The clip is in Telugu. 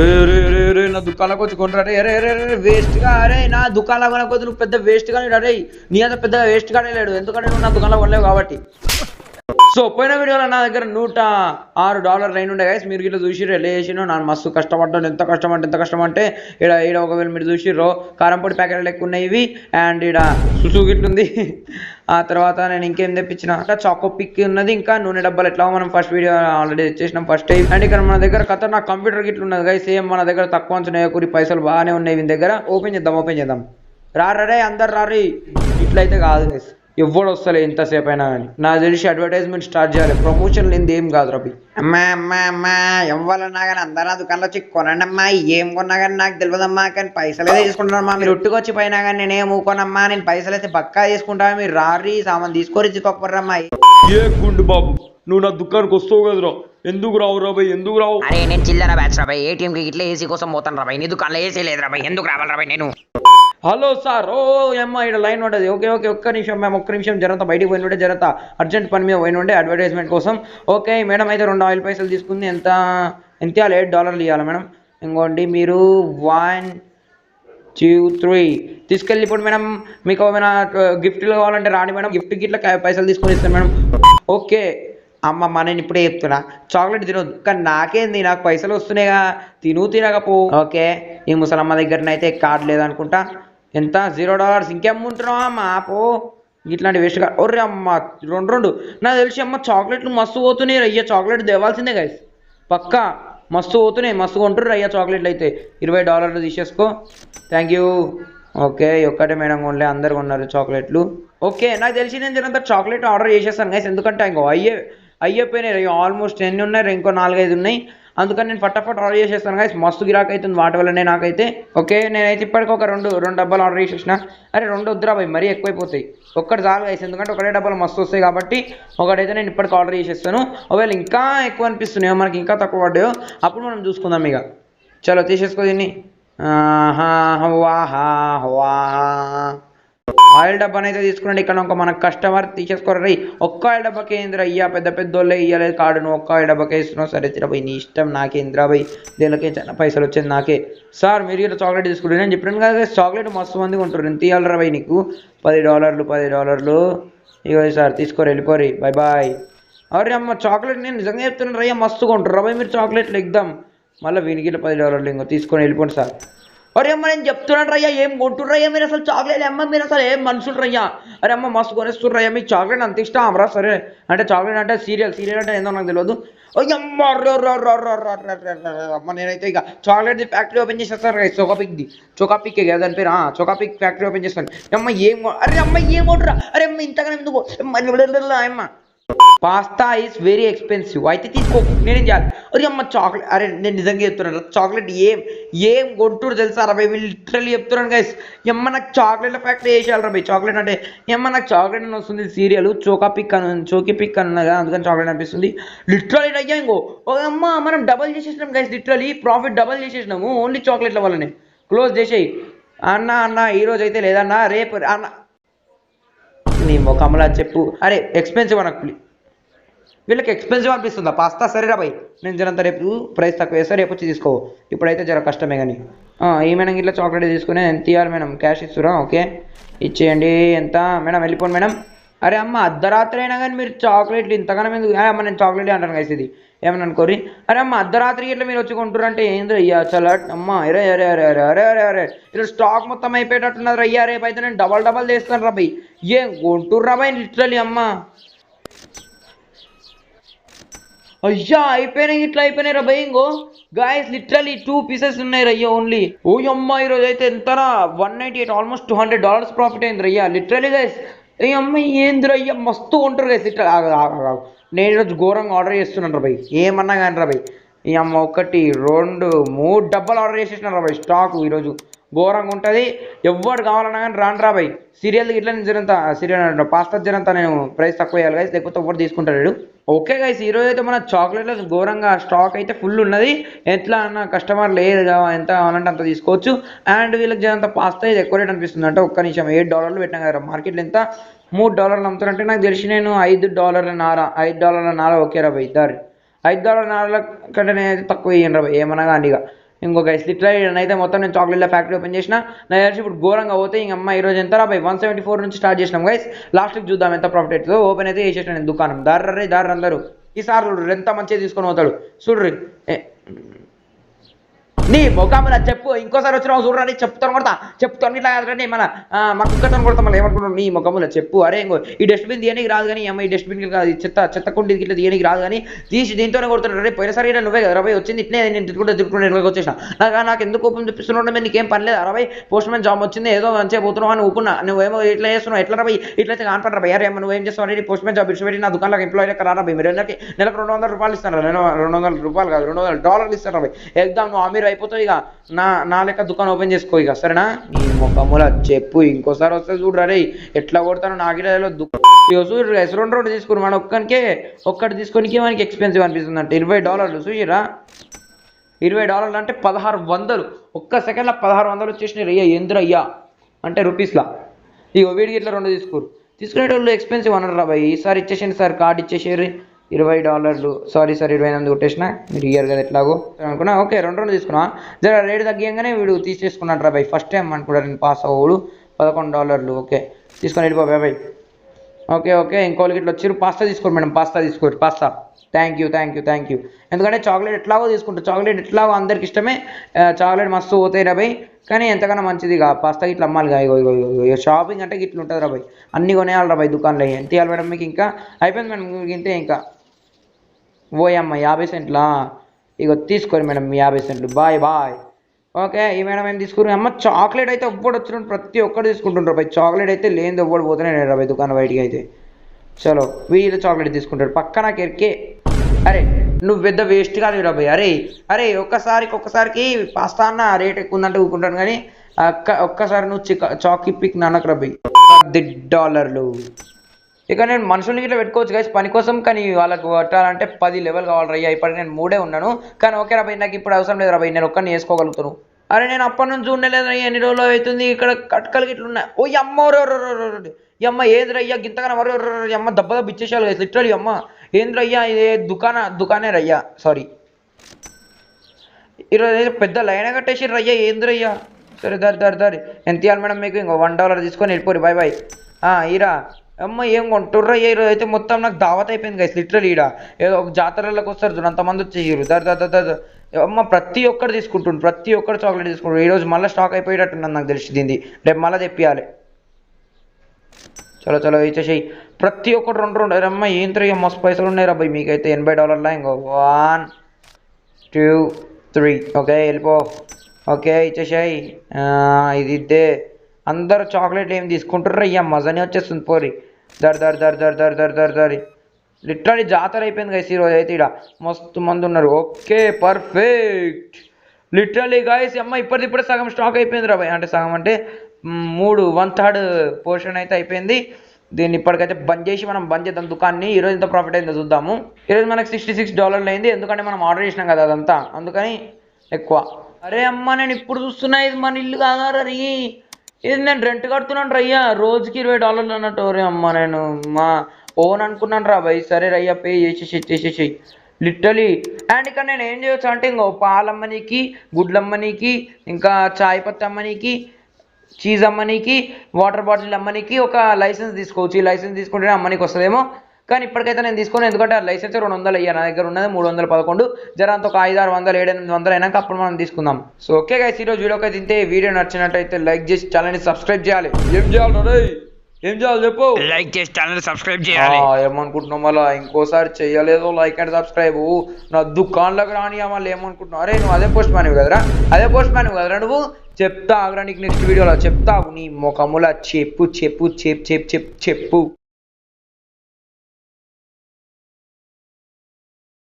రే రే రే రే నా దుకాణంలోకి వచ్చి కొంటారా అరే అరే అరే వేస్ట్గా అరే నా దుకాణంలో కొనకపోతే నువ్వు పెద్ద వేస్ట్ గానే అరే నీ అంత పెద్ద వేస్ట్ గానే లేడు ఎందుకంటే నువ్వు నా దుకాణంలో కొనలేవు కాబట్టి. సో పోయిన వీడియోలో నా దగ్గర $106 లైన్ ఉండే గైస్. మీరు ఇట్లా చూసిర్రు ఎలా చేసినో ನಾನು మస్తు కష్టపడ్డాను. ఎంత కష్టం అంటే ఈడ ఒకవేళ మీరు చూసిర్రో కారంపొడి ప్యాకెట్లు ఎక్కువ ఉన్నాయి ఇవి అండ్ ఈడ సుసు గిట్లుంది. ఆ తర్వాత నేను ఇంకేం తెప్పించిన అంటే చాకో పిక్ ఉన్నది ఇంకా నూనె డబ్బాలు ఎట్లా మనం ఫస్ట్ వీడియో ఆల్రెడీ తెచ్చేసినాం ఫస్ట్ టైం. అండ్ ఇక్కడ మన దగ్గర కథ నా కంప్యూటర్ గిట్లు ఉన్నది గైస్. సేమ్ మన దగ్గర తక్కువ అంచనా పైసలు బాగానే ఉన్నాయి వీని దగ్గర. ఓపెన్ చేద్దాం రారే అందరు రారీ. ఇట్లయితే కాదు గైస్, ఎవడు వస్తలే ఎంతసేపు అయినా కానీ. నాకు తెలిసి అడ్వర్టైజ్మెంట్ స్టార్ట్ చేయాలి, ప్రమోషన్ లేనిది ఏం కాదు రబి. అమ్మా ఎవ్వాలన్నా కానీ అందరూ దుకాణంలో వచ్చి కొనండి అమ్మా. ఏం కొన్నా కానీ నాకు తెలియదమ్మా, కానీ పైసలు అయితే తీసుకుంటున్నారమ్మా. మీరు ఒట్టుకొచ్చి పోయినా కానీ నేనేం ఊకోనమ్మా. నేను పైసలు అయితే పక్కా తీసుకుంటా. మీరు రారీ సామాన్ తీసుకొని తీసుకోకపోర్రమ్మా. ఏ గుండు బాబు నువ్వు నా దుకాణానికి వస్తావు కదరా, ఎందుకు రావు రాబాయ్ ఎందుకు రావు? అరే నేను చిల్లర బ్యాచ్ రాబాయ్, ఏటీఎంకి ఇట్లా ఏసీ కోసం పోతాను రాబాయ్. నీ దుకాణంలో ఏసీ లేదు రాబాయ్, ఎందుకు రావాలి రాబాయ్ నేను? Hello sir. ఓ అమ్మ ఇక్కడ లైన్ ఉంటుంది. ఓకే ఒక్క నిమిషం మేము ఒక్క నిమిషం జరంతా బయటికి పోయినుండే, జరంతా అర్జెంట్ పని మీద పోయినుండే అడ్వర్టైజ్మెంట్ కోసం. ఓకే మేడం అయితే 2 ఆయిల్ పైసలు తీసుకుంది. ఎంత ఇవ్వాలి? $8 ఇవ్వాలి మేడం. ఇంకోండి మీరు 1 2 3 తీసుకెళ్ళిపోండి మేడం. మీకు ఏమైనా గిఫ్ట్లు కావాలంటే రాండి మేడం, గిఫ్ట్కి ఇట్లా పైసలు తీసుకొని ఇస్తాను మేడం. ఓకే అమ్మమ్మ నేను ఇప్పుడే చెప్తున్నా, చాక్లెట్ తినొద్దు కానీ నాకేంది, నాకు పైసలు వస్తున్నాయిగా, తినకపో. ఓకే ఈ ముసలమ్మ దగ్గరనైతే కార్డు లేదనుకుంటా. ఎంత $0 ఇంకేముంటున్నావా అమ్మ ఆపో. ఇట్లాంటి వేస్ట్గా ఒర్రే అమ్మ రెండు నాకు తెలిసి అమ్మ చాక్లెట్లు మస్తు పోతున్నాయి. అయ్యా చాక్లెట్ తేవాల్సిందే గైస్, పక్కా మస్తు పోతున్నాయి, మస్తు కొంటుర్రు అయ్యా చాక్లెట్లు అయితే. $20 తీసేసుకో, థ్యాంక్ యూ. ఓకే ఒక్కటే మేడం కొనలే, అందరు కొన్నారు చాక్లెట్లు. ఓకే నాకు తెలిసి నేను జరంతా చాక్లెట్ ఆర్డర్ చేసేస్తాను గైస్, ఎందుకంటే ఇంకో అయిపోయినాయి ఆల్మోస్ట్ 10 ఉన్నాయి, ఇంకో 4-5 ఉన్నాయి. అందుకని నేను ఫటాఫట్ ఆర్డర్ చేసేస్తాను గైస్. మస్తు గిరాక్ అవుతుంది వాటి వల్లనే నాకైతే. ఓకే నేనైతే ఇప్పటికి ఒక రెండు డబ్బాలు ఆర్డర్ చేసేసిన. అరే 2 వద్దురా భయ్, మరీ ఎక్కువైపోతాయి. ఒక్కటి చాలు గైస్, ఎందుకంటే ఒకటే డబ్బాలు మస్తు వస్తాయి కాబట్టి ఒకటైతే నేను ఇప్పటికి ఆర్డర్ చేసేస్తాను. ఒకవేళ ఇంకా ఎక్కువ అనిపిస్తున్నాయో మనకి ఇంకా తక్కువ పడ్డాయో అప్పుడు మనం చూసుకుందాం ఇక. చలో తీసేసుకో దీన్ని. ఆయిల్ డబ్బాని అయితే తీసుకున్నాడు. ఇక్కడ ఒక మన కస్టమర్ తీసేసుకోరు రై. ఒక్క ఆయిల్ డబ్బాకి ఏంద్రా అయ్యా, పెద్ద వాళ్ళే ఇయ్యలేదు కార్డు, నువ్వు ఒక్క ఆయిల్ డబ్బాకే ఇస్తున్నావు. సరే తిరబాయి నీ ఇష్టం, నాకేంద్రా బాయ్, దీనికే చాలా పైసలు వచ్చేది నాకే. సార్ మీరు ఇలా చాక్లెట్ తీసుకుంటారు, నేను చెప్పాను కదా చాక్లెట్ మస్తు మంది కొంటారు. ఎంత ఇవ్వాలరా బాయ్ నీకు? $10 ఇగో సార్ తీసుకోరు, వెళ్ళిపోరు, బాయ్. అరే అమ్మ చాక్లెట్ నేను నిజంగా చెప్తున్నాను రయ్యా, మస్తు కొంటారు బాయ్ మీరు చాక్లెట్లు ఎగ్దాం. మళ్ళీ వీనికి $10 ఇంకో తీసుకొని వెళ్ళిపోండి సార్. అరే అమ్మ నేను చెప్తున్నాను రయ్యా, ఏం కొంటుర్రయ్యా మీరు అసలు చాక్లెట్? అమ్మ మీరు అసలు ఏం మనుషులు రయ్యా? అరే అమ్మ మస్తు కొనేస్తుర్రయ్యా, మీకు చాక్లెట్ అంత ఇష్టం అమ్మరా? సరే అంటే చాక్లెట్ అంటే సీరియల్ అంటే ఏందో నాకు తెలియదు. అమ్మ అమ్మ నేనైతే ఇక చాక్లెట్ ఫ్యాక్టరీ ఓపెన్ చేసేస్తాను చోకాపిక్ దాని పేరు చోకాపిక్ ఫ్యాక్టరీ ఓపెన్ చేస్తాను. అమ్మ అరే అమ్మ ఏం కొంటురా? అరే అమ్మ ఇంతగా ఎందుకు అమ్మ? పాస్తా ఈజ్ వెరీ ఎక్స్పెన్సివ్, అయితే తీసుకో. నేనేం చేయాలి? అరే అమ్మ చాక్లెట్, అరే నేను నిజంగా చెప్తున్నాను చాక్లెట్ ఏం కొంటురు తెలుసా రా భయ్, లిటరల్లీ చెప్తున్నాను గైస్. ఎమ్మ నాకు చాక్లెట్ల ఫ్యాక్టరీ వేసేయాలి రా భయ్. చాక్లెట్ అంటే ఎమ్మ నాకు చాక్లెట్ అని వస్తుంది సీరియల్ చోకీ పిక్ అని ఉన్నది కదా, అందుకని చాక్లెట్ అనిపిస్తుంది. లిటరల్లీ అయ్యా ఇంకో అమ్మ మనం డబల్ చేసేసినాం గైస్, లిటరల్లీ ప్రాఫిట్ డబల్ చేసేసినాము ఓన్లీ చాక్లెట్ల వల్లనే. క్లోజ్ చేసేయి అన్న ఈరోజు అయితే లేదన్నా రేపు అన్న నీ ముఖంలా చెప్పు. అరే ఎక్స్పెన్సివ్ అనకు, వీళ్ళకి ఎక్స్పెన్సివ్ అనిపిస్తుందా పాస్తా? సరేరా భయ్ నేను జరంతా రేపు ప్రైస్ తక్కువ వేస్తా, రేపు వచ్చి తీసుకో. ఇప్పుడైతే జర కష్టమే కానీ ఏమైనా ఇట్లా చాక్లెట్ తీసుకుని ఎంత ఇవ్వాలి మేడం? క్యాష్ ఇస్తురా? ఓకే ఇచ్చేయండి. ఎంత మేడం? వెళ్ళిపోండి మేడం. అరే అమ్మ అర్ధరాత్రి అయినా కానీ మీరు చాక్లెట్లు ఇంతగానో ఎందుకు? అమ్మ నేను చాక్లెట్ అంటాను కలిసి ఇది ఏమని అనుకోరి. అరే అమ్మ అర్ధరాత్రి ఇట్లా మీరు వచ్చి కొంటురంటే ఏంద్ర అయ్యా చాలా అమ్మ. అరే అరే అరే అరే అరే అరే అరే ఇలా స్టాక్ మొత్తం అయిపోయేటట్టున్నది అయ్యా. రేపు అయితే నేను డబల్ చేస్తాను రా భయ్. ఏం కొంటుర్రా భయ్ లిటరల్లీ అమ్మ. అయ్యా అయిపోయినాయి రా భయ్. ఇంకో గాయస్ లిటరల్లీ 2 పీసెస్ ఉన్నాయి రయ్యా ఓన్లీ. ఓ అమ్మ ఈరోజు అయితే ఎంతరా 198 ఆల్మోస్ట్ $200 ప్రాఫిట్ అయింది రయ్యా లిటరల్లీ గైస్. ఏ అమ్మ ఏంది రయ్యా మస్తు కొంటారు గైస్. లిటరల్ నేను ఈరోజు ఘోరంగా ఆర్డర్ చేస్తున్నాను రా భయ్, ఏమన్నా కానీ రా భయ్. ఈ అమ్మ 1 2 3 డబ్బాలు ఆర్డర్ చేసేసినారు రా భయ్. స్టాక్ ఈరోజు ఘోరంగా ఉంటుంది. ఎవరు కావాలన్నా కానీ రాను రా భయ్. సీరియల్ ఇట్లా నేను జరంతా సీరియల్ పాస్తా జరంతా నేను ప్రైస్ తక్కువ వేయాలి గైస్, లేకపోతే ఎవరు తీసుకుంటాడు. ఓకే గైస్ ఈరోజు అయితే మన చాక్లెట్లో ఘోరంగా స్టాక్ అయితే ఫుల్ ఉన్నది. ఎట్లా అన్న కస్టమర్ లేదు ఎంత కావాలంటే అంత తీసుకోవచ్చు. అండ్ వీళ్ళకి జరంత పాస్తా ఇది ఎక్కువ రేట్ అనిపిస్తుంది. అంటే ఒక్క నిమిషం $8 పెట్టినా కదా, మార్కెట్లో ఎంత $3 అమ్ముతారంటే నాకు తెలిసి నేను $5 ఓకే రా భయ్. ఇద్దరు $5 కంటే నేను అయితే తక్కువ ఇయ్యను రా భయ్, ఏమన్నా కానీ ఇక ఇంకో గైస్ లిటరల్ అయితే మొత్తం నేను చాక్లెట్ల ఫ్యాక్టరీ ఓపెన్ చేసిన నా తెలిసి ఇప్పుడు ఘోరంగా పోతే ఇంక అమ్మ ఈరోజు ఎంత రా బై 174 నుంచి స్టార్ట్ చేసినాం గైస్ లాస్ట్కి చూద్దాం ఎంత ప్రాఫిట్ అవుతుందో ఓపెన్ అయితే చేసేసిన నేను దుకాణం దారి అందరూ ఈసారి చూడ్రి ఎంత మంచిగా తీసుకొని పోతాడు చూడ్రి నీ ముఖాముల చెప్పు ఇంకోసారి వచ్చినావు చూడరాని చెప్తాను కొడతా చెప్తాను ఇట్లా కాదండి మన మా కుక్కతో కొడతా మళ్ళీ ఏమనుకుంటున్నావు నీ ముఖముల చెప్పు అరే ఇంకో ఈ డస్ట్బిన్ తీయనికి రాదు కానీ అమ్మ ఈ డస్ట్బిన్కి కాదు చెత్త కుండీకి ఇట్లా తీయనికి రాదు కానీ తీసి దీంతోనే కొడుతున్నాడు రే పోయినసారి ఇలా నువ్వే కదా రబాయ్ వచ్చింది ఇట్లే నేను తిట్టుకుంటే ఇళ్ళకి వచ్చేసిన నాకు ఎందుకు కోపం చూపిస్తున్నాడు నీకేం పని లేదు అరవై పోస్ట్ మ్యాన్ జాబ్ వచ్చింది ఏదో మంచిగా పోతున్నావు అని ఊకున్నా నువ్వేమో ఇట్లా చేస్తున్నావు ఎట్లా రబాయ్ ఇట్లయితే కాన్పడ రబాయ్ అరే అమ్మ నువ్వేం చేస్తావు అని పోస్ట్ మ్యాన్ జాబ్ ఇచ్చిపెట్టి నా దుకాణంలో ఎంప్లాయీ లెక్క రాబాయ్ మీరు నెలకు $200 ఇస్తాను నేను $200 కాదు $200 ఇస్తాను రబాయ్ ఎగ్జామ్ నువ్వు అమీర్ అయిపోతావు ఇక నా లెక్క దుకాణం ఓపెన్ చేసుకో ఇక సరేనా నీ ముఖముల చెప్పు ఇంకోసారి వస్తే చూడరా రే ఎట్లా కొడతాను నాగిలో చూడు రెండు తీసుకుని మన ఒక్కటి తీసుకొని మనకి ఎక్స్పెన్సివ్ అనిపిస్తుంది అంటే $20 చూసిరా $20 అంటే 1600 ఒక్క సెకండ్లో 1600 వచ్చేసినాయి రయ్యా ఎందురయ్యా అంటే రూపీస్లా ఇక వీడికి ఇట్లా రెండు తీసుకునేటోళ్ళు ఎక్స్పెన్సివ్ అన్నారు రా బాయ్ ఈసారి ఇచ్చేసేయండి సార్ కార్డు ఇచ్చేసేరి $20 సారీ సార్ 28 కొట్టేసిన మీరు ఇయర్ కదా ఎట్లాగో అనుకున్నా ఓకే రెండు తీసుకున్నా జర రేటు తగ్గియంగానే వీడు తీసేసుకున్నాడు రా బాయ్ ఫస్ట్ టైం అనుకుంటా నేను పాస్ అవ్వడు $11 ఓకే తీసుకొని వెళ్ళిపో బాయ్ ఓకే ఇంకోళ్ళకి ఇట్లా వచ్చారు పాస్తా తీసుకోరు మేడం పాస్తా థ్యాంక్ యూ ఎందుకంటే చాక్లెట్ ఎట్లాగో తీసుకుంటారు చాక్లెట్ ఎట్లాగో అందరికి ఇష్టమే చాక్లెట్ మస్తు పోతాయి రా బాయ్ కానీ ఎంతకన్నా మంచిది పాస్తా ఇట్లా అమ్మాలిగా ఇగో షాపింగ్ అంటే ఇట్లా ఉంటుంది రా బాయ్ అన్నీ కొనేయాలి రా బాయ్ దుకాణంలో ఎంత ఇవ్వాలి మేడం మీకు ఇంకా అయిపోయింది మేడం మీకు ఇంతే ఇంకా ఓయమ్మ 50 సెంట్లా ఇగో తీసుకోరు మేడం 50 సెంట్లు బాయ్ ఓకే ఈ మేడం ఏం తీసుకుని అమ్మ చాక్లెట్ అయితే ఎవ్వడు వచ్చినట్టు ప్రతి ఒక్కరు తీసుకుంటుంటారు బాయ్ చాక్లెట్ అయితే లేనిది ఎవ్వడు పోతేనే రా బాయ్ దుకాణం బయటికి అయితే చలో వీళ్ళు చాక్లెట్ తీసుకుంటారు పక్కన కెరికే అరే నువ్వు పెద్ద వేస్ట్ కాదు రా బాయ్ అరే ఒక్కసారికి పాస్తా అన్న రేట్ ఎక్కువ ఉందంటే ఊరుకుంటాను కానీ ఒక్కసారి నువ్వు చాకీ పిక్ నాన్నకు రా బాయ్ $10 ఇక నేను మనుషుల్ని ఇట్లా పెట్టుకోవచ్చు గైస్ పని కోసం కానీ వాళ్ళకు కొట్టాలంటే 10 లెవెల్ కావాలి రయ్యా ఇప్పటికి నేను 3 ఉన్నాను కానీ ఓకే రా బాయ్ నాకు ఇప్పుడు అవసరం లేదు రా బాయ్ నేను ఒక్కరిని వేసుకోగలుగుతాను అరే నేను అప్పటి నుంచి చూడలేదు రయ్యా ఎన్ని రోజులు అవుతుంది ఇక్కడ కట్కలకి ఇట్లా ఉన్నాయి ఓ అమ్మ అమ్మ ఏదిరయ్యా గింతగా అమ్మ దెబ్బ ఇచ్చేసాను గైస్ లిటరల్లీ అమ్మ ఏంద్రయ్యా ఇదే దుకాణే రయ్యా సారీ ఈరోజు అయితే పెద్ద లైన్ కట్టేసి రయ్యా ఏంద్రయ్యా సరే దారి ఎంత ఇవ్వాలి మేడం మీకు ఇంకో $1 తీసుకొని వెళ్ళిపోరు బాయ్ ఈరా అమ్మ ఏం కొంటుర్రా ఈరోజు అయితే మొత్తం నాకు దావత్ అయిపోయింది గైస్ లిటరల్లీ ఈడ ఏదో ఒక జాతరలోకి వస్తారు చూడు అంతమంది వచ్చేసారు దారి అమ్మ ప్రతి ఒక్కరు తీసుకుంటుండ్రు ప్రతి ఒక్కరు చాక్లెట్ తీసుకుంటారు ఈరోజు మళ్ళీ స్టాక్ అయిపోయేటట్టున్నది నాకు తెలిసింది రేపు మళ్ళీ తెప్పియాలి చలో ఇచ్చేసేయి ప్రతి ఒక్కరు రెండు అమ్మ ఏం తిరిగి మస్తు పైసలు ఉన్నాయి రా బాయ్ మీకైతే $80 ఇంకో 1 2 3 ఓకే వెళ్ళిపో ఓకే ఇచ్చేసేయి ఇది ఇద్దే అందరు చాక్లెట్ ఏం తీసుకుంటారు అయ్యా మజానే వచ్చేస్తుంది పోరి దారి లిటరల్లీ జాతర అయిపోయింది గైస్ ఈరోజు అయితే ఇక్కడ మస్తు మంది ఉన్నారు ఓకే పర్ఫెక్ట్ లిటరల్లీ గైస్ అమ్మ ఇప్పుడే సగం స్టాక్ అయిపోయింది రా బాయ్ అంటే సగం అంటే 1/3 పోర్షన్ అయితే అయిపోయింది దీన్ని ఇప్పటికైతే బంద్ చేద్దాం దుకాణాన్ని ఈరోజు ఎంత ప్రాఫిట్ అయిందో చూద్దాము ఈరోజు మనకు $66 అయింది ఎందుకంటే మనం ఆర్డర్ చేసినాం కదా అదంతా అందుకని ఎక్కువ అరే అమ్మ నేను ఇప్పుడు చూస్తున్నా ఇది మన ఇల్లు కాదా రీ ఇది నేను రెంట్ కడుతున్నాను రయ్యా రోజుకి $20 అన్నట్టు రే అమ్మ నేను మా ఓన్ అనుకున్నాను రా బాయ్ సరే రయ్యా పే చేసేసేయి లిటరలీ అండ్ ఇక్కడ నేను ఏం చేయొచ్చు అంటే ఇంకో పాలమ్మనికి గుడ్లమ్మనికి ఇంకా చాయ్ పత్తి అమ్మనికి చీజ్ అమ్మనికి వాటర్ బాటిల్ అమ్మనికి ఒక లైసెన్స్ తీసుకోవచ్చు ఈ లైసెన్స్ తీసుకుంటే అమ్మనికి వస్తుందేమో కానీ ఇప్పటికైతే నేను తీసుకోను ఎందుకంటే ఆ లైసెన్స్ 200 అయ్యా నా దగ్గర ఉన్నది 311 జర అంత ఒక 500, 600, 700 అయినాక అప్పుడు మనం తీసుకుందాం సో ఓకే గైస్ ఈరోజు వీడియోకి అయితే ఇంతే వీడియో నచ్చినట్టయితే లైక్ చేసి ఛానల్ని సబ్స్క్రైబ్ చేయాలి ఏం చేయాలి చెప్పు లైక్ చేసి ఛానల్ సబ్స్క్రైబ్ చేయాలి ఏమనుకుంటున్నావు మళ్ళీ ఇంకోసారి చేయలేదు లైక్ అండ్ సబ్స్క్రైబ్ నా దుకాణంలోకి రాని మళ్ళీ ఏమనుకుంటున్నావు అరే నువ్వు అదే పోస్ట్ మ్యాన్ కదరా నువ్వు చెప్తా ఆగ్రా నీకు నెక్స్ట్ వీడియోలో చెప్తావు నీ ముఖముల చెప్పు